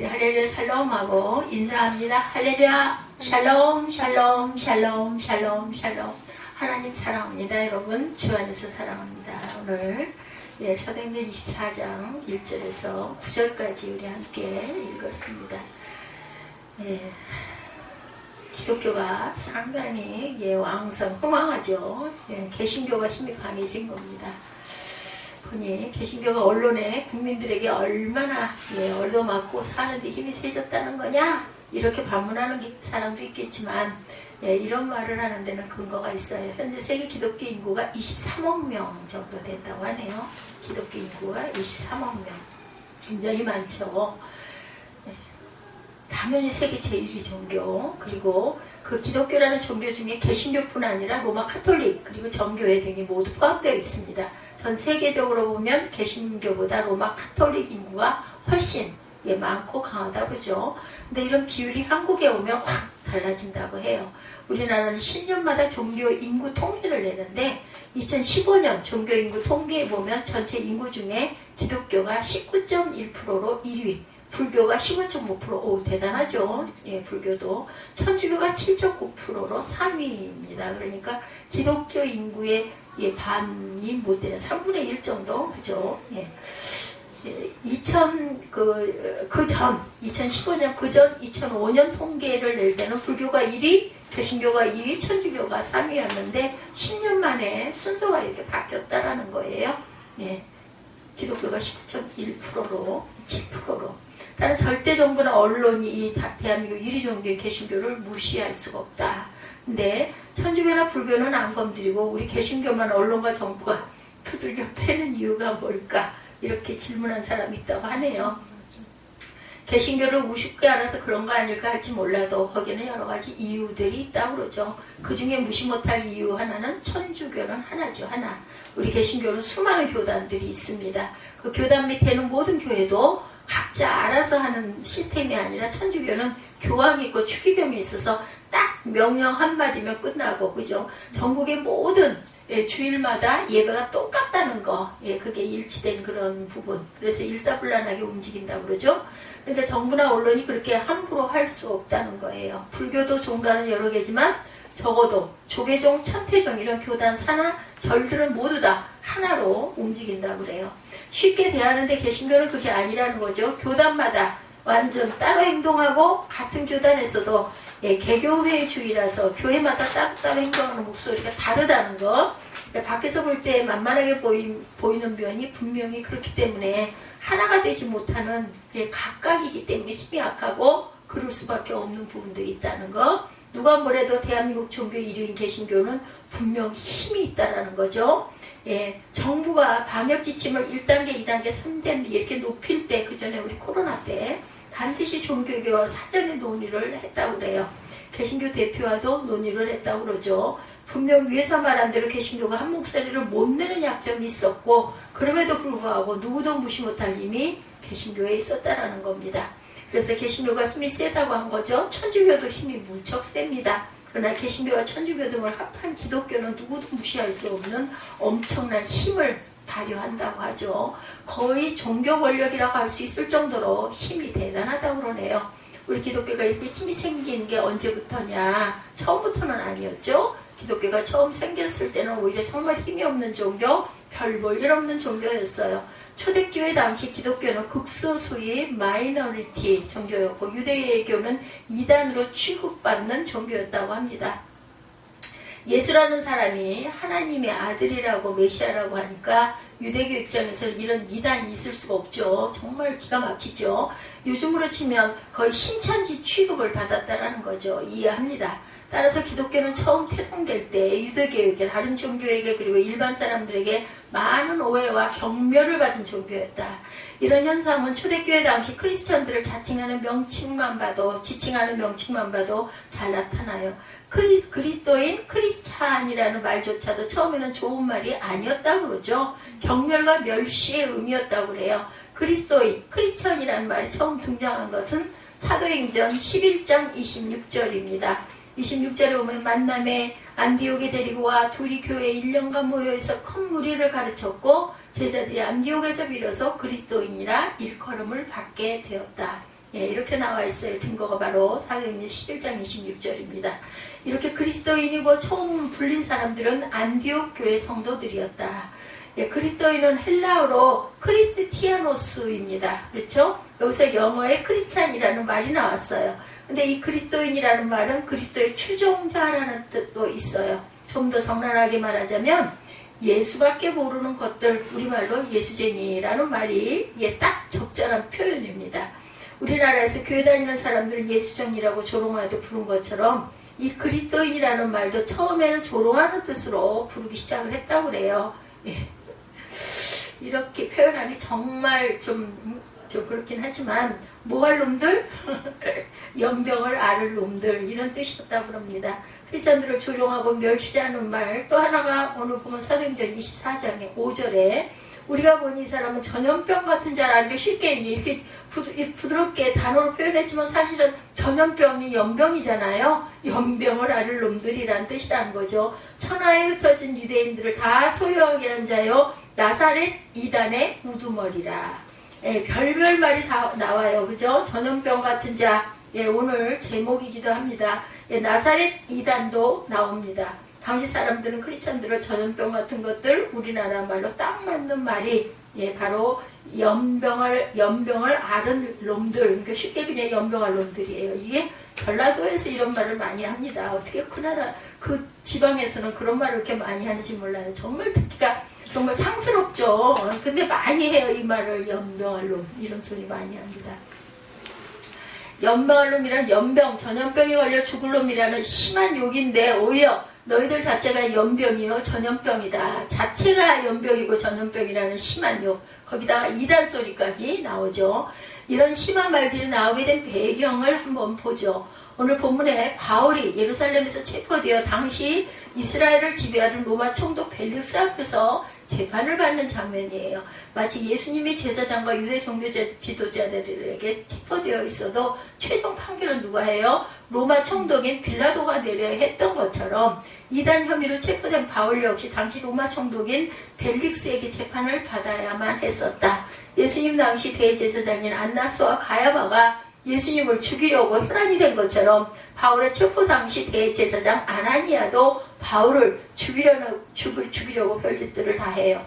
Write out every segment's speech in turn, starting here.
우리 할렐루야 샬롬하고 인사합니다. 할렐루야 샬롬 샬롬 샬롬 샬롬 샬롬. 하나님 사랑합니다. 여러분 주 안에서 사랑합니다. 오늘 사도행전 24장 1절에서 9절까지 우리 함께 읽었습니다. 기독교가 상당히 왕성 흥황하죠. 개신교가 힘이 강해진 겁니다. 보니 개신교가 언론에 국민들에게 얼마나 얻어맞고 사는데 힘이 세졌다는 거냐 이렇게 반문하는 사람도 있겠지만 이런 말을 하는 데는 근거가 있어요. 현재 세계 기독교 인구가 23억 명 정도 된다고 하네요. 기독교 인구가 23억 명, 굉장히 많죠. 당연히 세계 제1위 종교, 그리고 그 기독교라는 종교 중에 개신교뿐 아니라 로마 카톨릭 그리고 정교회 등이 모두 포함되어 있습니다. 전 세계적으로 보면 개신교보다 로마 카톨릭 인구가 훨씬 많고 강하다고 그러죠. 근데 이런 비율이 한국에 오면 확 달라진다고 해요. 우리나라는 10년마다 종교 인구 통계를 내는데 2015년 종교 인구 통계에 보면 전체 인구 중에 기독교가 19.1%로 1위, 불교가 15.5%, 오 대단하죠. 불교도. 천주교가 7.9%로 3위입니다. 그러니까 기독교 인구의 반이 못 되는 3분의 1 정도, 그죠? 2015년 그전 2005년 통계를 낼 때는 불교가 1위, 개신교가 2위, 천주교가 3위였는데 10년 만에 순서가 이렇게 바뀌었다라는 거예요. 기독교가 19.1%로 7%로. 다른 절대 정부나 언론이 이 대한민국 1위 종교의 개신교를 무시할 수가 없다. 근데 천주교나 불교는 안 건드리고 우리 개신교만 언론과 정부가 두들겨 패는 이유가 뭘까? 이렇게 질문한 사람이 있다고 하네요. 개신교를 우습게 알아서 그런 거 아닐까 할지 몰라도 거기는 여러 가지 이유들이 있다고 그러죠. 그 중에 무시 못할 이유 하나는 천주교는 하나죠. 하나. 우리 개신교는 수많은 교단들이 있습니다. 그 교단 밑에는 모든 교회도 각자 알아서 하는 시스템이 아니라 천주교는 교황이 있고 추기경이 있어서 딱 명령 한마디면 끝나고, 그죠? 전국의 모든 주일마다 예배가 똑같다는 거, 그게 일치된 그런 부분. 그래서 일사불란하게 움직인다고 그러죠. 그러니까 정부나 언론이 그렇게 함부로 할 수 없다는 거예요. 불교도 종단은 여러 개지만 적어도 조계종, 천태종 이런 교단 산하 절들은 모두 다 하나로 움직인다고 그래요. 쉽게 대하는데 개신교는 그게 아니라는 거죠. 교단마다 완전 따로 행동하고 같은 교단에서도 개교회주의라서 교회마다 따로 행동하는 목소리가 다르다는 거. 밖에서 볼 때 만만하게 보이는 면이 분명히 그렇기 때문에 하나가 되지 못하는 각각이기 때문에 힘이 약하고 그럴 수밖에 없는 부분들이 있다는 거. 누가 뭐래도 대한민국 종교 1위인 개신교는 분명 힘이 있다라는 거죠. 정부가 방역 지침을 1단계, 2단계, 3단계 이렇게 높일 때, 그 전에 우리 코로나 때 반드시 종교계와 사전에 논의를 했다고 그래요. 개신교 대표와도 논의를 했다고 그러죠. 분명 위에서 말한 대로 개신교가 한 목소리를 못 내는 약점이 있었고, 그럼에도 불구하고 누구도 무시 못할 힘이 개신교에 있었다라는 겁니다. 그래서 개신교가 힘이 세다고 한 거죠. 천주교도 힘이 무척 셉니다. 그러나 개신교와 천주교 등을 합한 기독교는 누구도 무시할 수 없는 엄청난 힘을 발휘한다고 하죠. 거의 종교 권력이라고 할 수 있을 정도로 힘이 대단하다고 그러네요. 우리 기독교가 이렇게 힘이 생긴 게 언제부터냐? 처음부터는 아니었죠. 기독교가 처음 생겼을 때는 오히려 정말 힘이 없는 종교, 별 볼 일 없는 종교였어요. 초대교회 당시 기독교는 극소수의 마이너리티 종교였고 유대교는 이단으로 취급받는 종교였다고 합니다. 예수라는 사람이 하나님의 아들이라고 메시아라고 하니까 유대교 입장에서 이런 이단이 있을 수가 없죠. 정말 기가 막히죠. 요즘으로 치면 거의 신천지 취급을 받았다라는 거죠. 이해합니다. 따라서 기독교는 처음 태동될 때 유대교에게, 다른 종교에게, 그리고 일반 사람들에게 많은 오해와 경멸을 받은 종교였다. 이런 현상은 초대교회 당시 크리스천들을 지칭하는 명칭만 봐도 잘 나타나요. 그리스도인, 크리스찬이라는 말조차도 처음에는 좋은 말이 아니었다고 그러죠. 경멸과 멸시의 의미였다고 그래요. 그리스도인, 크리스천이라는 말이 처음 등장한 것은 사도행전 11장 26절입니다. 26절에 보면 만남에 안디옥에 데리고 와 둘이 교회에 1년간 모여서 큰 무리를 가르쳤고 제자들이 안디옥에서 빌어서 그리스도인이라 일컬음을 받게 되었다. 예, 이렇게 나와 있어요. 증거가 바로 사도행전 11장 26절입니다. 이렇게 그리스도인이고 처음 불린 사람들은 안디옥 교회 성도들이었다. 예, 그리스도인은 헬라어로 크리스티아노스입니다. 그렇죠? 여기서 영어에 크리스찬이라는 말이 나왔어요. 근데 이 그리스도인이라는 말은 그리스도의 추종자라는 뜻도 있어요. 좀 더 적나라하게 말하자면 예수밖에 모르는 것들, 우리말로 예수쟁이라는 말이 딱 적절한 표현입니다. 우리나라에서 교회 다니는 사람들은 예수쟁이라고 조롱하듯 부른 것처럼 이 그리스도인이라는 말도 처음에는 조롱하는 뜻으로 부르기 시작을 했다고 그래요. 예. 이렇게 표현하기 정말 좀 그렇긴 하지만 뭐 할 놈들? 연병을 앓을 놈들, 이런 뜻이었다고 합니다. 크리스찬들을 조롱하고 멸시하는 말. 또 하나가 오늘 보면 사도행전 24장의 5절에 우리가 보니 이 사람은 전염병 같은 자라. 이렇게 쉽게 이렇게 부드럽게 단어로 표현했지만 사실은 전염병이 연병이잖아요. 연병을 앓을 놈들이란 뜻이라는 거죠. 천하에 흩어진 유대인들을 다 소유하게 한 자요 나사렛 이단의 우두머리라. 예, 별별 말이 다 나와요. 그죠? 전염병 같은 자. 예, 오늘 제목이기도 합니다. 예, 나사렛 이단도 나옵니다. 당시 사람들은 크리스찬들을 전염병 같은 것들, 우리나라 말로 딱 맞는 말이 바로 연병을 앓은 놈들, 그러니까 쉽게 그냥 연병할 놈들이에요. 이게 전라도에서 이런 말을 많이 합니다. 어떻게 그 나라, 그 지방에서는 그런 말을 이렇게 많이 하는지 몰라요. 정말 듣기가 정말 상스럽죠. 근데 많이 해요. 이 말을 연병할 놈, 이런 소리 많이 합니다. 연병할 놈이란 연병, 전염병이 걸려 죽을 놈이라는 심한 욕인데 오히려 너희들 자체가 연병이요 전염병이다. 자체가 연병이고 전염병이라는 심한 욕. 거기다가 이단 소리까지 나오죠. 이런 심한 말들이 나오게 된 배경을 한번 보죠. 오늘 본문에 바울이 예루살렘에서 체포되어 당시 이스라엘을 지배하는 로마 총독 벨리스 앞에서 재판을 받는 장면이에요. 마치 예수님이 제사장과 유대 종교 지도자들에게 체포되어 있어도 최종 판결은 누가 해요? 로마 총독인 빌라도가 내려야 했던 것처럼 이단 혐의로 체포된 바울 역시 당시 로마 총독인 벨릭스에게 재판을 받아야만 했었다. 예수님 당시 대제사장인 안나스와 가야바가 예수님을 죽이려고 혈안이 된 것처럼 바울의 체포 당시 대제사장 아나니아도 바울을 죽이려고 별짓들을 다 해요.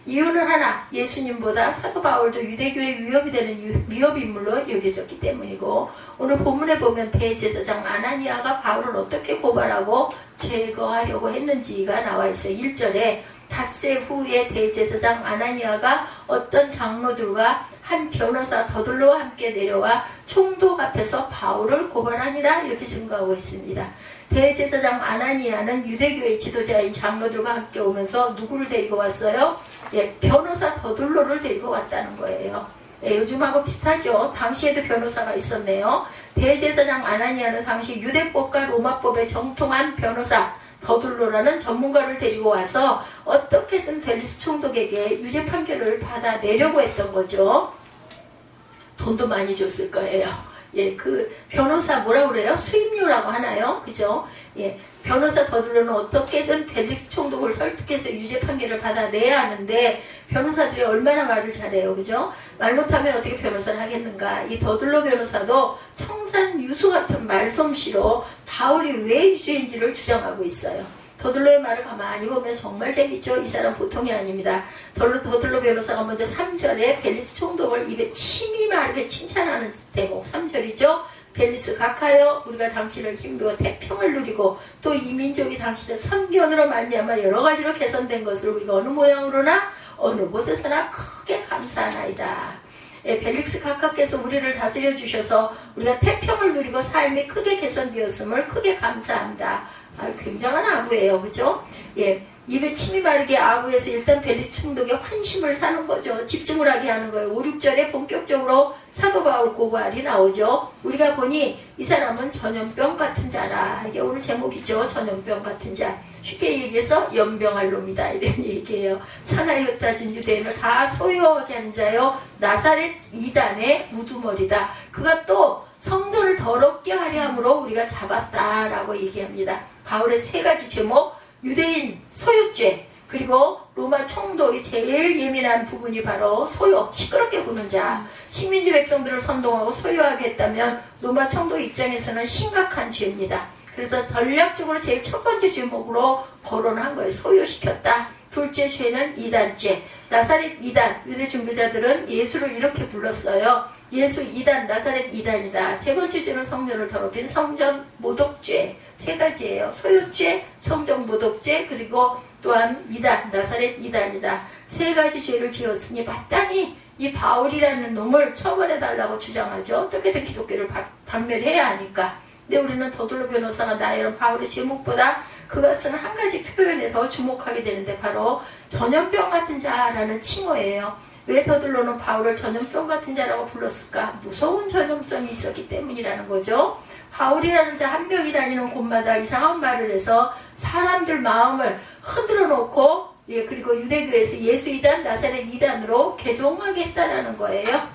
이유는 하나, 예수님보다 사도 바울도 유대교의 위협이 되는 위협인물로 여겨졌기 때문이고, 오늘 본문에 보면 대제사장 아나니아가 바울을 어떻게 고발하고 제거하려고 했는지가 나와 있어요. 1절에 닷새 후에 대제사장 아나니아가 어떤 장로들과 한 변호사 더둘러와 함께 내려와 총독 앞에서 바울을 고발하니라, 이렇게 증거하고 있습니다. 대제사장 아나니아는 유대교의 지도자인 장로들과 함께 오면서 누구를 데리고 왔어요? 변호사 더둘러를 데리고 왔다는 거예요. 요즘하고 비슷하죠. 당시에도 변호사가 있었네요. 대제사장 아나니아는 당시 유대법과 로마법에 정통한 변호사 더둘러라는 전문가를 데리고 와서 어떻게든 벨리스 총독에게 유죄 판결을 받아내려고 했던 거죠. 돈도 많이 줬을 거예요. 그 변호사 뭐라고 그래요? 수임료라고 하나요? 그죠? 변호사 더둘러는 어떻게든 벨리스 총독을 설득해서 유죄 판결을 받아내야 하는데 변호사들이 얼마나 말을 잘해요. 그죠? 말 못하면 어떻게 변호사를 하겠는가. 이 더둘러 변호사도 청산 유수 같은 말솜씨로 바울이 왜 유죄인지를 주장하고 있어요. 더둘러의 말을 가만히 보면 정말 재밌죠. 이 사람 보통이 아닙니다. 더둘러 변호사가 먼저 3절에 벨리스 총독을 입에 침이 마르게 칭찬하는 대목 3절이죠. 벨리스 각하여 우리가 당신을 힘입어 태평을 누리고 또 이 민족이 당신의 선견으로 말미암아 여러 가지로 개선된 것을 우리가 어느 모양으로나 어느 곳에서나 크게 감사하나이다. 벨릭스 각하께서 우리를 다스려 주셔서 우리가 태평을 누리고 삶이 크게 개선되었음을 크게 감사합니다. 굉장한 아부예요. 그죠? 입에 침이 마르게 아부에서 일단 벨리스 총독의 환심을 사는 거죠. 집중을 하게 하는 거예요. 5, 6절에 본격적으로 사도 바울 고발이 나오죠. 우리가 보니 이 사람은 전염병 같은 자라. 이게 오늘 제목이죠. 전염병 같은 자. 쉽게 얘기해서 연병할 놈이다, 이런 얘기예요. 천하에 흩어진 유대인을 다 소유하게 하는 자요 나사렛 이단의 우두머리다. 그가 또 성도를 더럽게 하려 함으로 우리가 잡았다라고 얘기합니다. 바울의 세 가지 제목, 유대인 소유죄, 그리고 로마 총독이 제일 예민한 부분이 바로 소요, 시끄럽게 구는 자. 식민지 백성들을 선동하고 소요하게 했다면 로마 총독 입장에서는 심각한 죄입니다. 그래서 전략적으로 제일 첫 번째 죄목으로 거론한 거예요. 소요시켰다. 둘째 죄는 이단죄. 나사렛 이단, 유대 종교자들은 예수를 이렇게 불렀어요. 예수 이단, 나사렛 이단이다. 세 번째 죄는 성전을 더럽힌 성전 모독죄. 세 가지예요. 소유죄, 성전 모독죄, 그리고 또한 이단, 나사렛 이단이다. 세 가지 죄를 지었으니 마땅히 이 바울이라는 놈을 처벌해달라고 주장하죠. 어떻게든 기독교를 박멸해야 하니까. 근데 우리는 더둘로 변호사가 나열한 바울의 제목보다 그가 쓰는 한 가지 표현에 더 주목하게 되는데 바로 전염병 같은 자라는 칭호예요. 왜 더둘로는 바울을 전염병 같은 자라고 불렀을까? 무서운 전염성이 있었기 때문이라는 거죠. 바울이라는 자 한 명이 다니는 곳마다 이상한 말을 해서 사람들 마음을 흔들어 놓고 그리고 유대교에서 예수 이단, 나사렛 이단으로 개종하게 했다라는 거예요.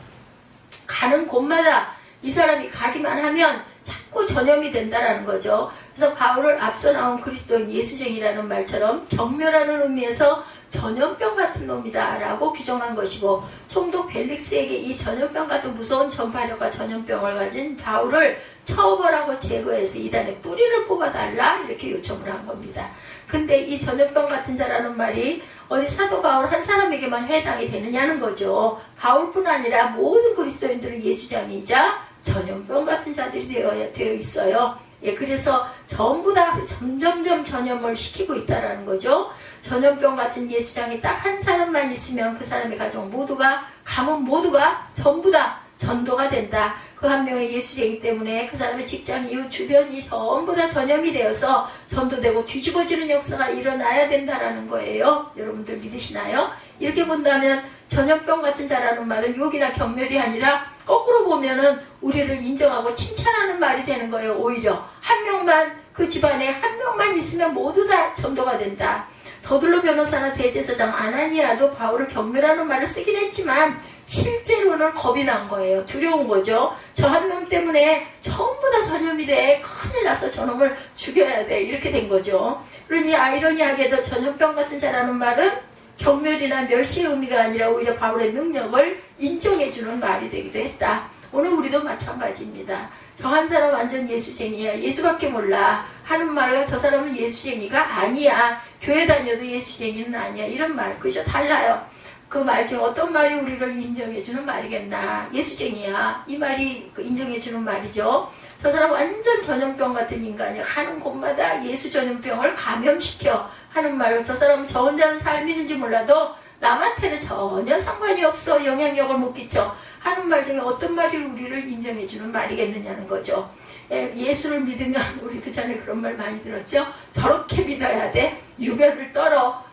가는 곳마다 이 사람이 가기만 하면 자꾸 전염이 된다라는 거죠. 그래서 바울을 앞서 나온 그리스도인 예수쟁이라는 말처럼 경멸하는 의미에서 전염병 같은 놈이다 라고 규정한 것이고, 총독 벨릭스에게 이 전염병 같은 무서운 전파력과 전염병을 가진 바울을 처벌하고 제거해서 이단의 뿌리를 뽑아달라 이렇게 요청을 한 겁니다. 근데 이 전염병 같은 자라는 말이 어디 사도 바울 한 사람에게만 해당이 되느냐는 거죠. 바울뿐 아니라 모든 그리스도인들은 예수장이자 전염병 같은 자들이 되어 있어요. 그래서 전부 다 점점점 전염을 시키고 있다는 거죠. 전염병 같은 예수장이 딱 한 사람만 있으면 그 사람의 가정 모두가, 가문 모두가 전부 다 전도가 된다. 그 한 명의 예수쟁이 때문에 그 사람의 직장, 이웃, 주변이 전부 다 전염이 되어서 전도되고 뒤집어지는 역사가 일어나야 된다라는 거예요. 여러분들 믿으시나요? 이렇게 본다면 전염병 같은 자라는 말은 욕이나 경멸이 아니라 거꾸로 보면은 우리를 인정하고 칭찬하는 말이 되는 거예요. 오히려 한 명만, 그 집안에 한 명만 있으면 모두 다 전도가 된다. 더둘로 변호사나 대제사장 아나니아도 바울을 경멸하는 말을 쓰긴 했지만 실제로는 겁이 난 거예요. 두려운 거죠. 저 한 놈 때문에 전부 다 전염이 돼. 큰일 나서 저놈을 죽여야 돼. 이렇게 된 거죠. 그러니 아이러니하게도 전염병 같은 자라는 말은 경멸이나 멸시의 의미가 아니라 오히려 바울의 능력을 인정해주는 말이 되기도 했다. 오늘 우리도 마찬가지입니다. 저 한 사람 완전 예수쟁이야. 예수밖에 몰라. 하는 말과 저 사람은 예수쟁이가 아니야. 교회 다녀도 예수쟁이는 아니야. 이런 말, 그죠? 달라요. 그 말 중에 어떤 말이 우리를 인정해주는 말이겠나. 예수쟁이야. 이 말이 인정해주는 말이죠. 저 사람 완전 전염병 같은 인간이야. 가는 곳마다 예수 전염병을 감염시켜 하는 말을, 저 사람은 저 혼자는 삶이는지 몰라도 남한테는 전혀 상관이 없어. 영향력을 못 끼쳐. 하는 말 중에 어떤 말이 우리를 인정해주는 말이겠느냐는 거죠. 예수를 믿으면, 우리 그 전에 그런 말 많이 들었죠? 저렇게 믿어야 돼? 유별을 떨어.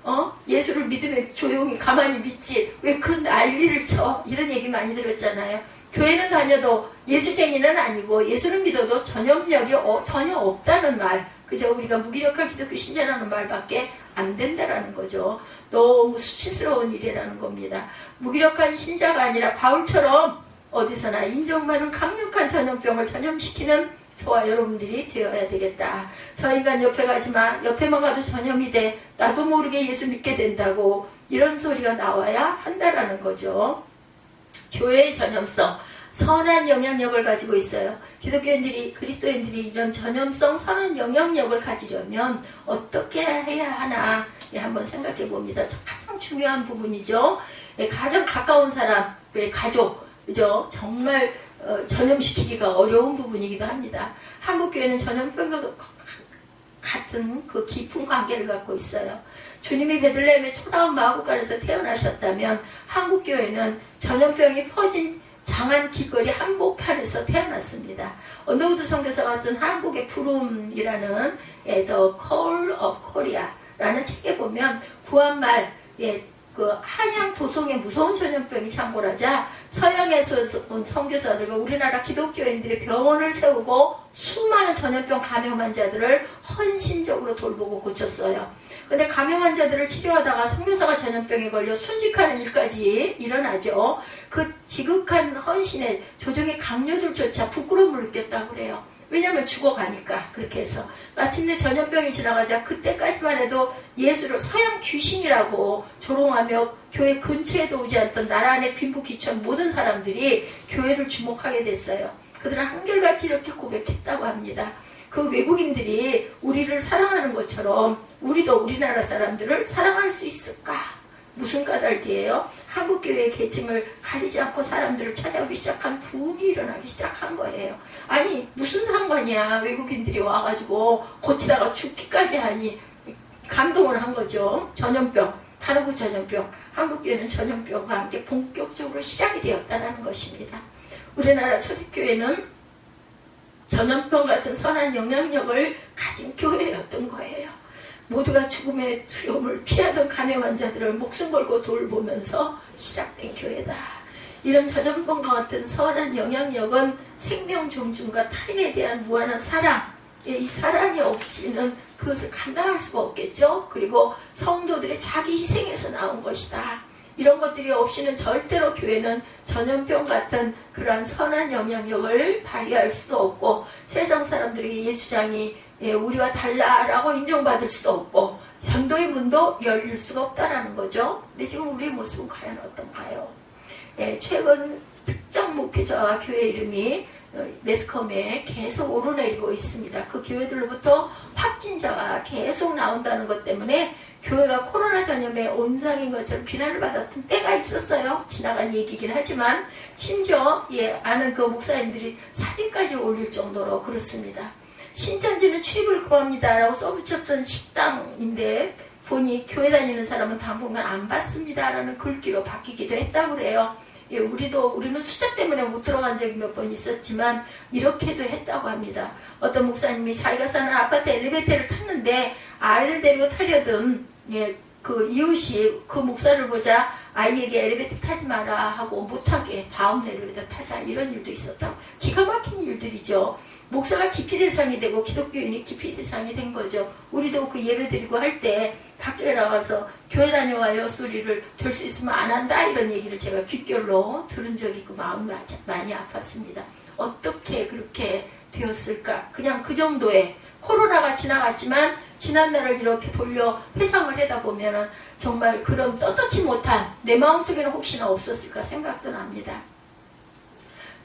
예수를 믿으면 조용히 가만히 믿지. 왜 그 난리를 쳐? 이런 얘기 많이 들었잖아요. 교회는 다녀도 예수쟁이는 아니고 예수를 믿어도 전염력이 전혀 없다는 말. 그죠? 우리가 무기력한 기독교 신자라는 말밖에 안 된다라는 거죠. 너무 수치스러운 일이라는 겁니다. 무기력한 신자가 아니라 바울처럼 어디서나 인정받은 강력한 전염병을 전염시키는 저와 여러분들이 되어야 되겠다. 저 인간 옆에 가지 마. 옆에만 가도 전염이 돼. 나도 모르게 예수 믿게 된다고. 이런 소리가 나와야 한다라는 거죠. 교회의 전염성, 선한 영향력을 가지고 있어요. 기독교인들이, 그리스도인들이 이런 전염성, 선한 영향력을 가지려면 어떻게 해야 하나 한번 생각해 봅니다. 가장 중요한 부분이죠. 가장 가까운 사람, 가족, 그죠? 정말 전염시키기가 어려운 부분이기도 합니다. 한국교회는 전염병과 같은 그 깊은 관계를 갖고 있어요. 주님이 베들레헴의 초다운 마구간에서 태어나셨다면 한국교회는 전염병이 퍼진 장안 길거리 한복판에서 태어났습니다. 언더우드 선교사가 쓴 한국의 부름이라는 The Call of Korea라는 책에 보면 구한말, 그 한양 도성의 무서운 전염병이 창궐하자 서양에서 온 선교사들과 우리나라 기독교인들이 병원을 세우고 수많은 전염병 감염 환자들을 헌신적으로 돌보고 고쳤어요. 근데 감염 환자들을 치료하다가 선교사가 전염병에 걸려 순직하는 일까지 일어나죠. 그 지극한 헌신에 조정의 강요들조차 부끄러움을 느꼈다고 그래요. 왜냐하면 죽어가니까. 그렇게 해서 마침내 전염병이 지나가자 그때까지만 해도 예수를 서양 귀신이라고 조롱하며 교회 근처에도 오지 않던 나라 안에 빈부귀천 모든 사람들이 교회를 주목하게 됐어요. 그들은 한결같이 이렇게 고백했다고 합니다. 그 외국인들이 우리를 사랑하는 것처럼 우리도 우리나라 사람들을 사랑할 수 있을까? 무슨 까닭이에요? 한국교회의 계층을 가리지 않고 사람들을 찾아오기 시작한 부흥이 일어나기 시작한 거예요. 아니 무슨 상관이야. 외국인들이 와가지고 고치다가 죽기까지 하니. 감동을 한 거죠. 전염병, 다르고 전염병, 한국교회는 전염병과 함께 본격적으로 시작이 되었다는 것입니다. 우리나라 초대교회는 전염병 같은 선한 영향력을 가진 교회였던 거예요. 모두가 죽음의 두려움을 피하던 감염 환자들을 목숨 걸고 돌보면서 시작된 교회다. 이런 전염병과 같은 선한 영향력은 생명 존중과 타인에 대한 무한한 사랑, 이 사랑이 없이는 그것을 감당할 수가 없겠죠. 그리고 성도들의 자기 희생에서 나온 것이다. 이런 것들이 없이는 절대로 교회는 전염병 같은 그러한 선한 영향력을 발휘할 수도 없고 세상 사람들에게 예수장이 우리와 달라라고 인정받을 수도 없고 전도의 문도 열릴 수가 없다라는 거죠. 근데 지금 우리의 모습은 과연 어떤가요? 최근 특정 목회자와 교회 이름이 매스컴에 계속 오르내리고 있습니다. 그 교회들로부터 확진자가 계속 나온다는 것 때문에 교회가 코로나 전염의 온상인 것처럼 비난을 받았던 때가 있었어요. 지나간 얘기긴 하지만 심지어 아는 그 목사님들이 사진까지 올릴 정도로 그렇습니다. 신천지는 출입을 구합니다 라고 써붙였던 식당인데 보니 교회 다니는 사람은 당분간 안 받습니다 라는 글귀로 바뀌기도 했다고 그래요. 우리는 숫자 때문에 못 들어간 적이 몇 번 있었지만 이렇게도 했다고 합니다. 어떤 목사님이 자기가 사는 아파트 엘리베이터를 탔는데 아이를 데리고 타려던 그 이웃이 그 목사를 보자 아이에게 엘리베이터 타지 마라 하고 못하게 다음 엘리베이터 타자 이런 일도 있었다고. 기가 막힌 일들이죠. 목사가 기피 대상이 되고 기독교인이 기피 대상이 된 거죠. 우리도 그 예배 드리고 할 때 밖에 나가서 교회 다녀와요 소리를 들 수 있으면 안 한다 이런 얘기를 제가 귓결로 들은 적이 있고 마음이 많이 아팠습니다. 어떻게 그렇게 되었을까? 그냥 그 정도의 코로나가 지나갔지만 지난날을 이렇게 돌려 회상을 하다 보면 정말 그런 떳떳지 못한 내 마음속에는 혹시나 없었을까 생각도 납니다.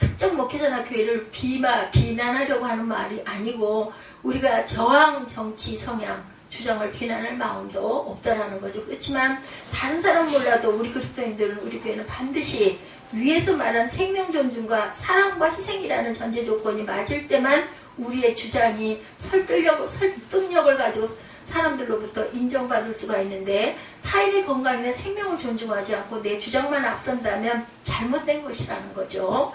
특정 목회자나 교회를 비난하려고 하는 말이 아니고 우리가 저항 정치 성향 주장을 비난할 마음도 없다라는 거죠. 그렇지만 다른 사람 몰라도 우리 그리스도인들은 우리 교회는 반드시 위에서 말한 생명 존중과 사랑과 희생이라는 전제 조건이 맞을 때만 우리의 주장이 설득력을 가지고 사람들로부터 인정받을 수가 있는데 타인의 건강이나 생명을 존중하지 않고 내 주장만 앞선다면 잘못된 것이라는 거죠.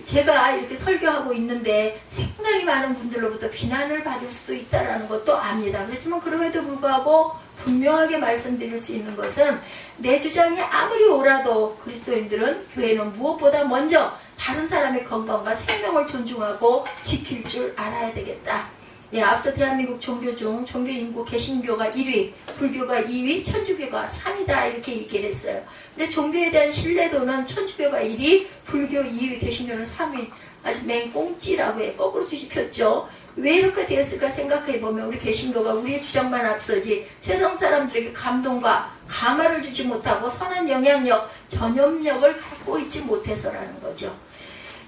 제가 이렇게 설교하고 있는데 상당히 많은 분들로부터 비난을 받을 수도 있다는 것도 압니다. 그렇지만 그럼에도 불구하고 분명하게 말씀드릴 수 있는 것은 내 주장이 아무리 옳아도 그리스도인들은 교회는 무엇보다 먼저 다른 사람의 건강과 생명을 존중하고 지킬 줄 알아야 되겠다. 앞서 대한민국 종교 중 종교 인구 개신교가 1위, 불교가 2위, 천주교가 3위다 이렇게 얘기를 했어요. 근데 종교에 대한 신뢰도는 천주교가 1위, 불교 2위, 개신교는 3위. 아주 맹꽁찌라고 해 거꾸로 뒤집혔죠. 왜 이렇게 되었을까 생각해보면 우리 개신교가 우리의 주장만 앞서지 세상 사람들에게 감동과 감화를 주지 못하고 선한 영향력, 전염력을 갖고 있지 못해서라는 거죠.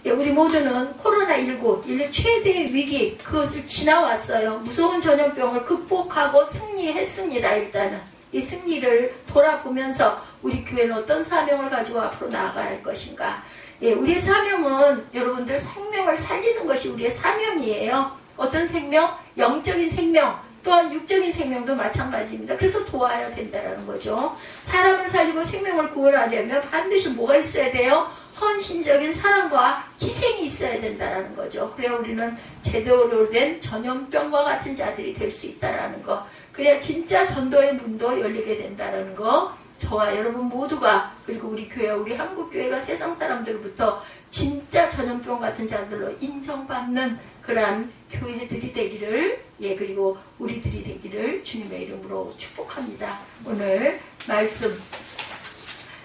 우리 모두는 코로나19 인류 최대의 위기 그것을 지나왔어요. 무서운 전염병을 극복하고 승리했습니다. 일단은 이 승리를 돌아보면서 우리 교회는 어떤 사명을 가지고 앞으로 나아가야 할 것인가. 우리의 사명은 여러분들 생명을 살리는 것이 우리의 사명이에요. 어떤 생명? 영적인 생명 또한 육적인 생명도 마찬가지입니다. 그래서 도와야 된다는 거죠. 사람을 살리고 생명을 구원하려면 반드시 뭐가 있어야 돼요? 헌신적인 사랑과 희생이 있어야 된다는 거죠. 그래야 우리는 제대로 된 전염병과 같은 자들이 될 수 있다는 거. 그래야 진짜 전도의 문도 열리게 된다는 거. 저와 여러분 모두가 그리고 우리 교회, 우리 한국교회가 세상 사람들로부터 진짜 전염병 같은 자들로 인정받는 그러한 교회들이 되기를 그리고 우리들이 되기를 주님의 이름으로 축복합니다. 오늘 말씀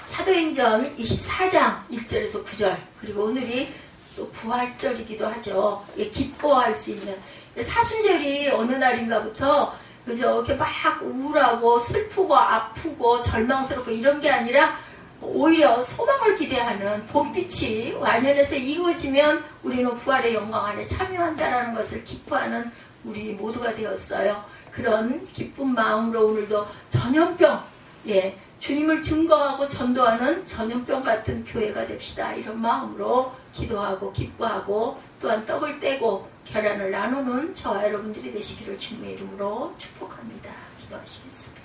사도행전 24장 1절에서 9절 그리고 오늘이 또 부활절이기도 하죠. 예, 기뻐할 수 있는. 사순절이 어느 날인가부터 그죠? 이렇게 막 우울하고 슬프고 아프고 절망스럽고 이런 게 아니라 오히려 소망을 기대하는 봄빛이 완연해서 이루어지면 우리는 부활의 영광 안에 참여한다라는 것을 기뻐하는 우리 모두가 되었어요. 그런 기쁜 마음으로 오늘도 전염병, 예, 주님을 증거하고 전도하는 전염병 같은 교회가 됩시다. 이런 마음으로 기도하고 기뻐하고 또한 떡을 떼고 계란을 나누는 저와 여러분들이 되시기를 주님의 이름으로 축복합니다. 기도하시겠습니다.